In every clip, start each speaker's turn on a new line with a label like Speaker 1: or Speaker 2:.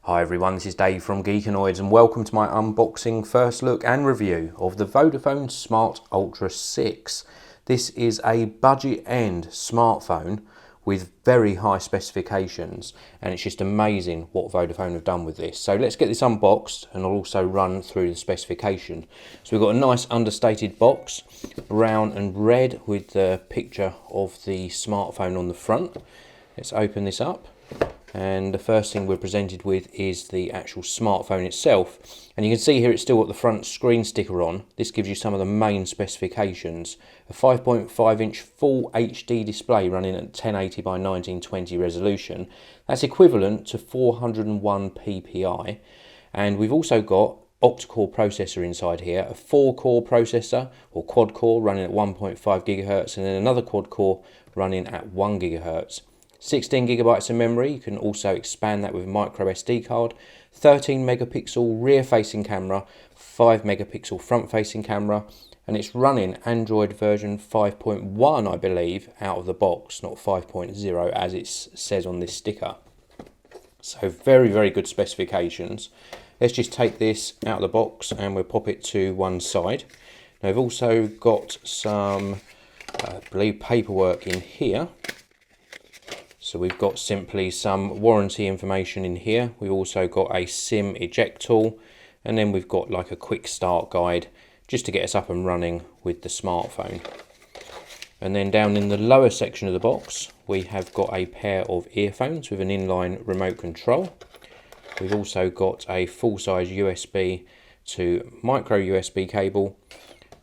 Speaker 1: Hi everyone, this is Dave from Geekanoids and welcome to my unboxing, first look and review of the Vodafone Smart Ultra 6. This is a budget end smartphone with very high specifications, and it's just amazing what Vodafone have done with this. So let's get this unboxed and I'll also run through the specification. So we've got a nice understated box, brown and red with the picture of the smartphone on the front. Let's open this up. And the first thing we're presented with is the actual smartphone itself, and you can see here it's still got the front screen sticker on. This gives you some of the main specifications: a 5.5 inch full HD display running at 1080 by 1920 resolution. That's equivalent to 401 ppi, and we've also got octa-core processor inside here, a 4-core processor or quad core running at 1.5 gigahertz, and then another quad core running at 1 gigahertz. 16 gigabytes of memory. You can also expand that with micro SD card. 13 megapixel rear facing camera, 5 megapixel front facing camera, and it's running Android version 5.1, I believe, out of the box, not 5.0 as it says on this sticker. So very good specifications. Let's just take this out of the box and we'll pop it to one side. Now we've also got some I believe paperwork in here. So we've got simply some warranty information in here. We've also got a SIM eject tool, and then we've got like a quick start guide just to get us up and running with the smartphone. And then down in the lower section of the box, we have got a pair of earphones with an inline remote control. We've also got a full-size USB to micro USB cable.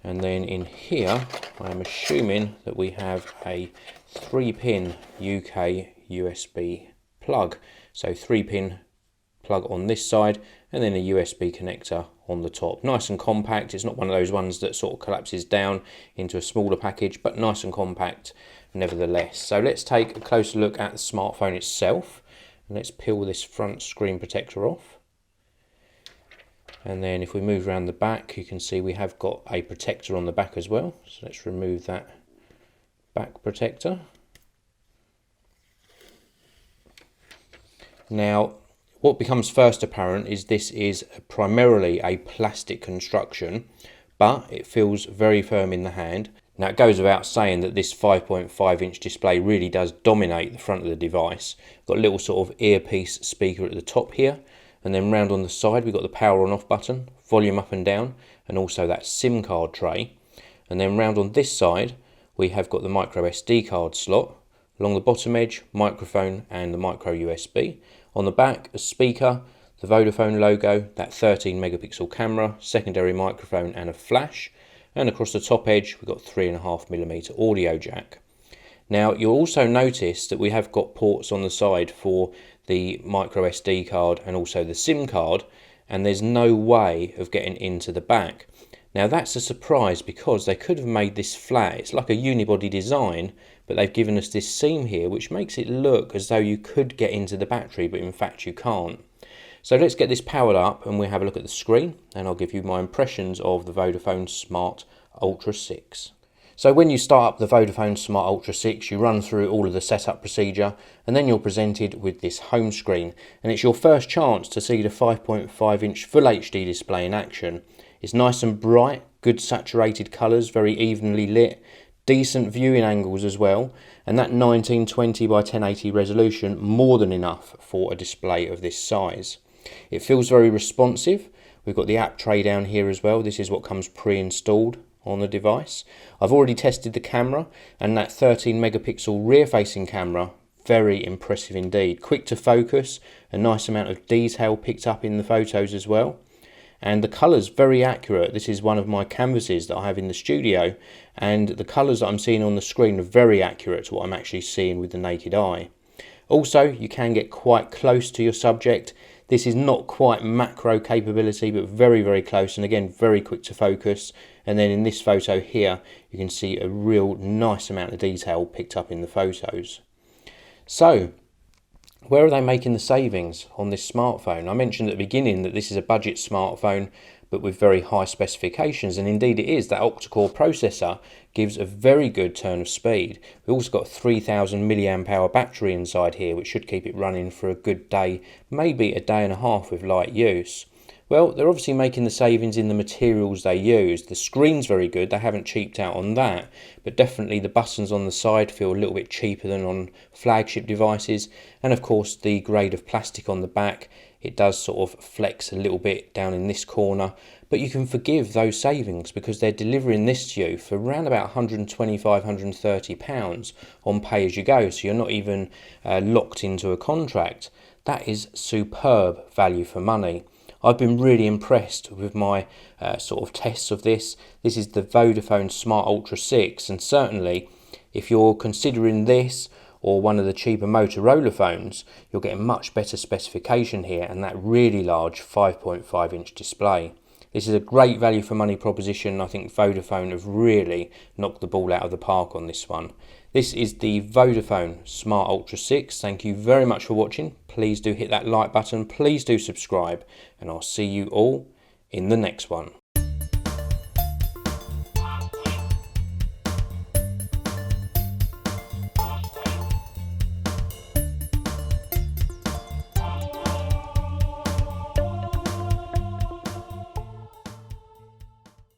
Speaker 1: And then in here, I am assuming that we have a 3-pin UK USB plug. So 3-pin plug on this side and then a USB connector on the top. Nice and compact. It's not one of those ones that sort of collapses down into a smaller package, but nice and compact nevertheless. So let's take a closer look at the smartphone itself, and let's peel this front screen protector off. And then if we move around the back, you can see we have got a protector on the back as well. So let's remove that back protector. Now, what becomes first apparent is this is primarily a plastic construction, but it feels very firm in the hand. Now, it goes without saying that this 5.5 inch display really does dominate the front of the device. Got a little sort of earpiece speaker at the top here, and then round on the side we've got the power on off button, volume up and down, and also that SIM card tray. And then round on this side we have got the micro SD card slot. Along the bottom edge, microphone and the micro USB. On the back, a speaker, the Vodafone logo, that 13 megapixel camera, secondary microphone and a flash. And across the top edge, we've got 3.5mm audio jack. Now, you'll also notice that we have got ports on the side for the micro SD card and also the SIM card, and there's no way of getting into the back. Now that's a surprise because they could have made this flat. It's like a unibody design, but they've given us this seam here which makes it look as though you could get into the battery, but in fact you can't. So let's get this powered up and we'll have a look at the screen, and I'll give you my impressions of the Vodafone Smart Ultra 6. So when you start up the Vodafone Smart Ultra 6, you run through all of the setup procedure, and then you're presented with this home screen, and it's your first chance to see the 5.5 inch Full HD display in action. It's nice and bright, good saturated colours, very evenly lit, decent viewing angles as well, and that 1920 by 1080 resolution more than enough for a display of this size. It feels very responsive. We've got the app tray down here as well. This is what comes pre-installed on the device. I've already tested the camera, and that 13 megapixel rear facing camera, very impressive indeed. Quick to focus, a nice amount of detail picked up in the photos as well. And the colours very accurate. This is one of my canvases that I have in the studio, and the colours that I'm seeing on the screen are very accurate to what I'm actually seeing with the naked eye. Also, you can get quite close to your subject. This is not quite macro capability, but very close, and again very quick to focus. And then in this photo here you can see a real nice amount of detail picked up in the photos. So where are they making the savings on this smartphone? I mentioned at the beginning that this is a budget smartphone, but with very high specifications, and indeed it is. That octa-core processor gives a very good turn of speed. We've also got a 3000 milliamp hour battery inside here, which should keep it running for a good day, maybe a day and a half with light use. Well, they're obviously making the savings in the materials they use. The screen's very good, they haven't cheaped out on that, but definitely the buttons on the side feel a little bit cheaper than on flagship devices, and of course the grade of plastic on the back, it does sort of flex a little bit down in this corner, but you can forgive those savings because they're delivering this to you for around about £125, £130 on pay as you go, so you're not even locked into a contract. That is superb value for money. I've been really impressed with my sort of tests of this. This is the Vodafone Smart Ultra 6, and certainly if you're considering this or one of the cheaper Motorola phones, you're getting much better specification here and that really large 5.5 inch display. This is a great value for money proposition. I think Vodafone have really knocked the ball out of the park on this one. This is the Vodafone Smart Ultra 6. Thank you very much for watching. Please do hit that like button. Please do subscribe. And I'll see you all in the next one.